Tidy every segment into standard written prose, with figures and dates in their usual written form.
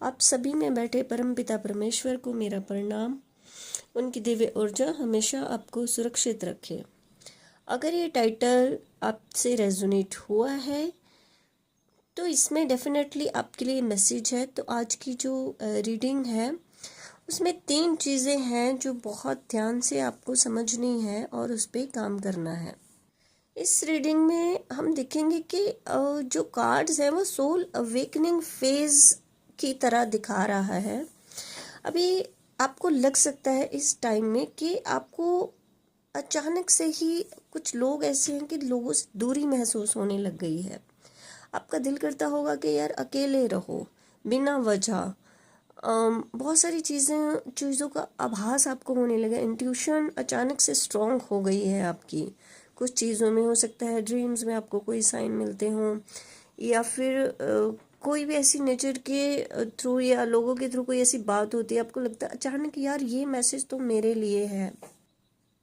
आप सभी में बैठे परमपिता परमेश्वर को मेरा प्रणाम। उनकी दिव्य ऊर्जा हमेशा आपको सुरक्षित रखे। अगर ये टाइटल आपसे रेजोनेट हुआ है तो इसमें डेफिनेटली आपके लिए मैसेज है। तो आज की जो रीडिंग है उसमें 3 चीज़ें हैं जो बहुत ध्यान से आपको समझनी है और उस पर काम करना है। इस रीडिंग में हम देखेंगे कि जो कार्ड्स हैं वो सोल अवेकनिंग फेज की तरह दिखा रहा है। अभी आपको लग सकता है इस टाइम में कि आपको अचानक से ही कुछ लोग ऐसे हैं कि लोगों से दूरी महसूस होने लग गई है। आपका दिल करता होगा कि यार अकेले रहो बिना वजह। बहुत सारी चीज़ों का आभास आपको होने लगा। इंट्यूशन अचानक से स्ट्रॉन्ग हो गई है आपकी। कुछ चीज़ों में हो सकता है ड्रीम्स में आपको कोई साइन मिलते हों, या फिर कोई भी ऐसी नेचर के थ्रू या लोगों के थ्रू कोई ऐसी बात होती है, आपको लगता है अचानक यार ये मैसेज तो मेरे लिए है।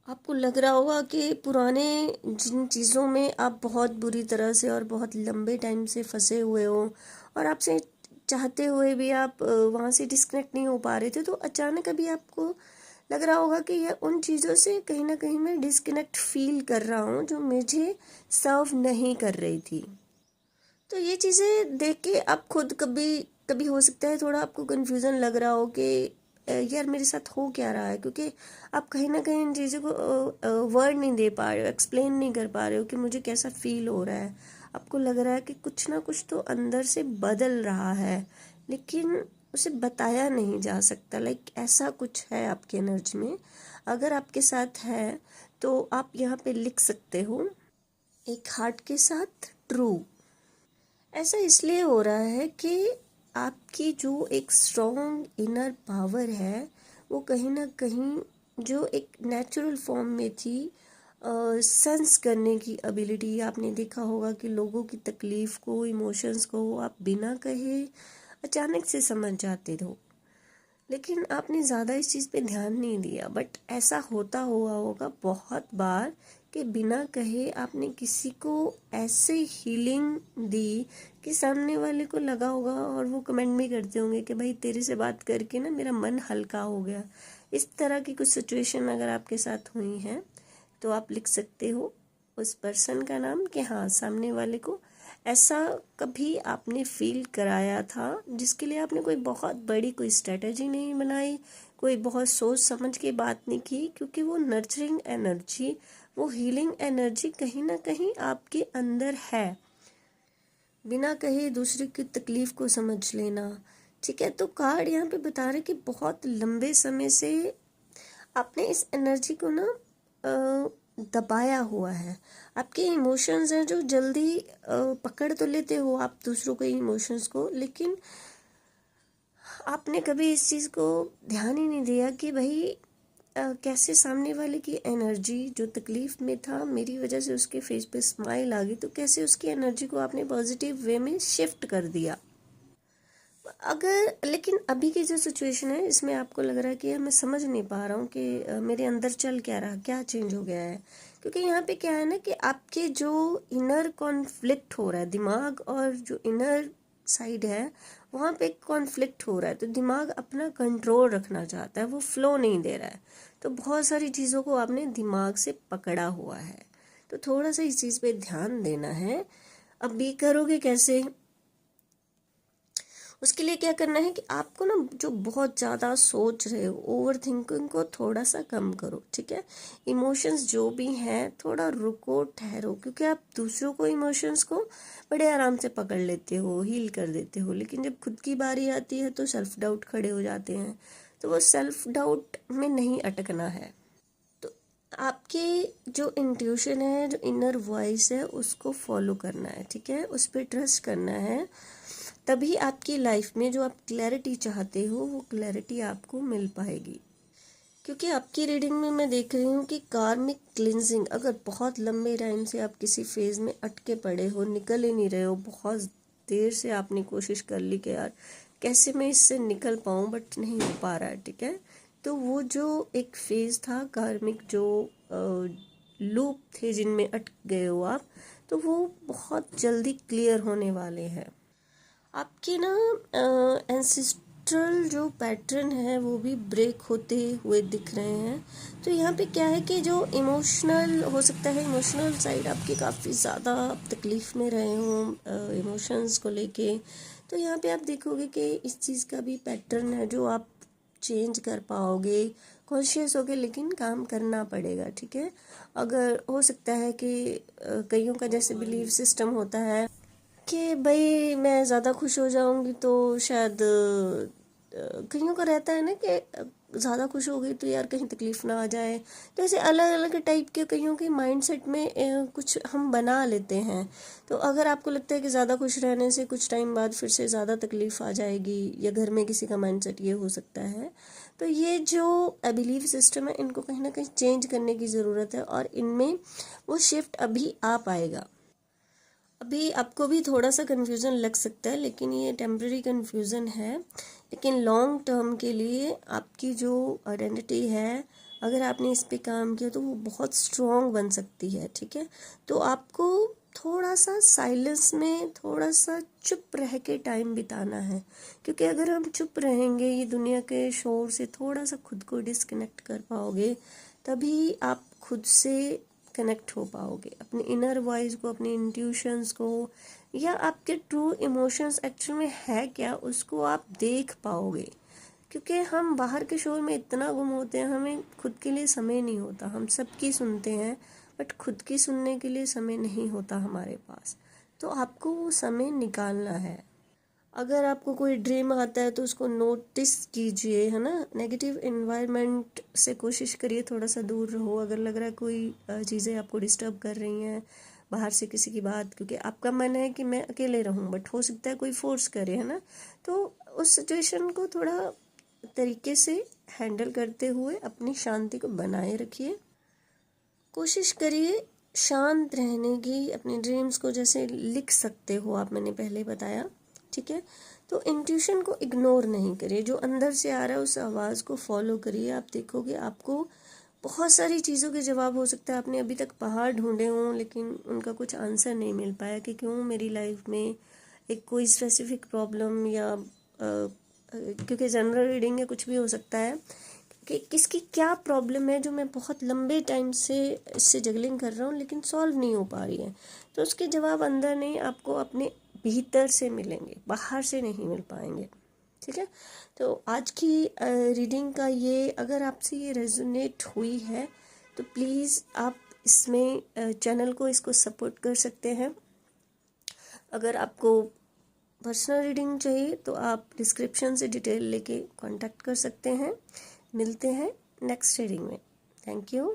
आपको लग रहा होगा कि पुराने जिन चीज़ों में आप बहुत बुरी तरह से और बहुत लंबे टाइम से फंसे हुए हो और आपसे चाहते हुए भी आप वहाँ से डिस्कनेक्ट नहीं हो पा रहे थे, तो अचानक अभी आपको लग रहा होगा कि यह उन चीज़ों से कहीं ना कहीं मैं डिस्कनेक्ट फील कर रहा हूँ जो मुझे सर्व नहीं कर रही थी। तो ये चीज़ें देख के आप खुद कभी कभी हो सकता है थोड़ा आपको कन्फ्यूज़न लग रहा हो कि यार मेरे साथ हो क्या रहा है, क्योंकि आप कहीं ना कहीं इन चीज़ों को वर्ड नहीं दे पा रहे हो, एक्सप्लेन नहीं कर पा रहे हो कि मुझे कैसा फील हो रहा है। आपको लग रहा है कि कुछ ना कुछ तो अंदर से बदल रहा है, लेकिन उसे बताया नहीं जा सकता। लाइक ऐसा कुछ है आपकी एनर्जी में। अगर आपके साथ है तो आप यहाँ पे लिख सकते हो एक हार्ट के साथ ट्रू। ऐसा इसलिए हो रहा है कि आपकी जो एक स्ट्रॉन्ग इनर पावर है वो कहीं ना कहीं जो एक नेचुरल फॉर्म में थी, सेंस करने की एबिलिटी। आपने देखा होगा कि लोगों की तकलीफ़ को, इमोशंस को आप बिना कहे अचानक से समझ जाते हो, लेकिन आपने ज़्यादा इस चीज़ पे ध्यान नहीं दिया। बट ऐसा होता हुआ होगा बहुत बार कि बिना कहे आपने किसी को ऐसे हीलिंग दी कि सामने वाले को लगा होगा, और वो कमेंट भी करते होंगे कि भाई तेरे से बात करके ना मेरा मन हल्का हो गया। इस तरह की कुछ सिचुएशन अगर आपके साथ हुई हैं तो आप लिख सकते हो उस पर्सन का नाम कि हाँ, सामने वाले को ऐसा कभी आपने फील कराया था जिसके लिए आपने कोई बहुत बड़ी कोई स्ट्रेटजी नहीं बनाई, कोई बहुत सोच समझ के बात नहीं की, क्योंकि वो नर्चरिंग एनर्जी, वो हीलिंग एनर्जी कहीं ना कहीं आपके अंदर है। बिना कहे दूसरे की तकलीफ को समझ लेना, ठीक है। तो कार्ड यहाँ पे बता रहे कि बहुत लंबे समय से आपने इस एनर्जी को ना दबाया हुआ है। आपके इमोशंस हैं जो जल्दी पकड़ तो लेते हो आप दूसरों के इमोशंस को, लेकिन आपने कभी इस चीज़ को ध्यान ही नहीं दिया कि भाई कैसे सामने वाले की एनर्जी जो तकलीफ में था, मेरी वजह से उसके फेस पे स्माइल आ गई, तो कैसे उसकी एनर्जी को आपने पॉजिटिव वे में शिफ्ट कर दिया। अगर लेकिन अभी की जो सिचुएशन है इसमें आपको लग रहा है कि मैं समझ नहीं पा रहा हूँ कि मेरे अंदर चल क्या रहा, क्या चेंज हो गया है। क्योंकि यहाँ पे क्या है ना कि आपके जो इनर कॉन्फ्लिक्ट हो रहा है, दिमाग और जो इनर साइड है वहाँ पे कॉन्फ्लिक्ट हो रहा है। तो दिमाग अपना कंट्रोल रखना चाहता है, वो फ्लो नहीं दे रहा है। तो बहुत सारी चीज़ों को आपने दिमाग से पकड़ा हुआ है, तो थोड़ा सा इस चीज़ पे ध्यान देना है। अब भी करोगे कैसे? उसके लिए क्या करना है कि आपको ना जो बहुत ज़्यादा सोच रहे हो, ओवर थिंकिंग को थोड़ा सा कम करो, ठीक है। इमोशंस जो भी हैं थोड़ा रुको, ठहरो, क्योंकि आप दूसरों को इमोशंस को बड़े आराम से पकड़ लेते हो, हील कर देते हो, लेकिन जब खुद की बारी आती है तो सेल्फ डाउट खड़े हो जाते हैं। तो वो सेल्फ डाउट में नहीं अटकना है। तो आपकी जो इंट्यूशन है, जो इनर वॉइस है, उसको फॉलो करना है, ठीक है। उस पर ट्रस्ट करना है। तभी आपकी लाइफ में जो आप क्लैरिटी चाहते हो वो क्लैरिटी आपको मिल पाएगी। क्योंकि आपकी रीडिंग में मैं देख रही हूँ कि कार्मिक क्लिनजिंग, अगर बहुत लंबे टाइम से आप किसी फेज में अटके पड़े हो, निकल ही नहीं रहे हो, बहुत देर से आपने कोशिश कर ली कि यार कैसे मैं इससे निकल पाऊँ, बट नहीं हो पा रहा है, ठीक है। तो वो जो एक फेज था कार्मिक, जो लूप थे जिनमें अटक गए हो आप, तो वो बहुत जल्दी क्लियर होने वाले हैं। आपके ना एंसेस्ट्रल जो पैटर्न है वो भी ब्रेक होते हुए दिख रहे हैं। तो यहाँ पे क्या है कि जो इमोशनल हो सकता है, इमोशनल साइड आपकी काफ़ी ज़्यादा तकलीफ़ में रहे हों इमोशंस को लेके, तो यहाँ पे आप देखोगे कि इस चीज़ का भी पैटर्न है जो आप चेंज कर पाओगे, कॉन्शियस होके, लेकिन काम करना पड़ेगा, ठीक है। अगर हो सकता है कि कईयों का जैसे बिलीव सिस्टम होता है कि भाई मैं ज़्यादा खुश हो जाऊंगी तो शायद कईयों का रहता है ना कि ज़्यादा खुश हो गई तो यार कहीं तकलीफ़ ना आ जाए। तो ऐसे अलग अलग टाइप के कईयों के माइंडसेट में कुछ हम बना लेते हैं। तो अगर आपको लगता है कि ज़्यादा खुश रहने से कुछ टाइम बाद फिर से ज़्यादा तकलीफ़ आ जाएगी, या घर में किसी का माइंडसेट ये हो सकता है, तो ये जो बिलीफ सिस्टम है इनको कहीं ना कहीं चेंज करने की ज़रूरत है, और इनमें वो शिफ्ट अभी आ पाएगा। अभी आपको भी थोड़ा सा कन्फ्यूज़न लग सकता है, लेकिन ये टेम्प्रेरी कन्फ्यूज़न है, लेकिन लॉन्ग टर्म के लिए आपकी जो आइडेंटिटी है, अगर आपने इस पे काम किया तो वो बहुत स्ट्रॉन्ग बन सकती है, ठीक है। तो आपको थोड़ा सा साइलेंस में, थोड़ा सा चुप रह के टाइम बिताना है, क्योंकि अगर हम चुप रहेंगे, ये दुनिया के शोर से थोड़ा सा खुद को डिस्कनेक्ट कर पाओगे, तभी आप खुद से कनेक्ट हो पाओगे, अपने इनर वॉइस को, अपने इंट्यूशंस को, या आपके ट्रू इमोशंस एक्चुअल में है क्या, उसको आप देख पाओगे। क्योंकि हम बाहर के शोर में इतना गुम होते हैं, हमें खुद के लिए समय नहीं होता। हम सबकी सुनते हैं बट खुद की सुनने के लिए समय नहीं होता हमारे पास। तो आपको वो समय निकालना है। अगर आपको कोई ड्रीम आता है तो उसको नोटिस कीजिए, है ना। नेगेटिव एनवायरनमेंट से कोशिश करिए थोड़ा सा दूर रहो। अगर लग रहा है कोई चीज़ें आपको डिस्टर्ब कर रही हैं बाहर से किसी की बात, क्योंकि आपका मन है कि मैं अकेले रहूं, बट हो सकता है कोई फोर्स करे, है ना। तो उस सिचुएशन को थोड़ा तरीके से हैंडल करते हुए अपनी शांति को बनाए रखिए। कोशिश करिए शांत रहने की। अपने ड्रीम्स को जैसे लिख सकते हो आप, मैंने पहले बताया, ठीक है। तो इंट्यूशन को इग्नोर नहीं करिए, जो अंदर से आ रहा है उस आवाज़ को फॉलो करिए। आप देखोगे आपको बहुत सारी चीज़ों के जवाब, हो सकता है आपने अभी तक पहाड़ ढूंढे हों लेकिन उनका कुछ आंसर नहीं मिल पाया कि क्यों मेरी लाइफ में एक कोई स्पेसिफिक प्रॉब्लम, या क्योंकि जनरल रीडिंग में कुछ भी हो सकता है कि किसकी क्या प्रॉब्लम है जो मैं बहुत लंबे टाइम से इससे जगलिंग कर रहा हूँ लेकिन सॉल्व नहीं हो पा रही है। तो उसके जवाब अंदर नहीं, आपको अपने भीतर से मिलेंगे, बाहर से नहीं मिल पाएंगे, ठीक है। तो आज की रीडिंग का ये, अगर आपसे ये रेजोनेट हुई है तो प्लीज़ आप इसमें चैनल को, इसको सपोर्ट कर सकते हैं। अगर आपको पर्सनल रीडिंग चाहिए तो आप डिस्क्रिप्शन से डिटेल लेके कांटेक्ट कर सकते हैं। मिलते हैं नेक्स्ट रीडिंग में। Thank you.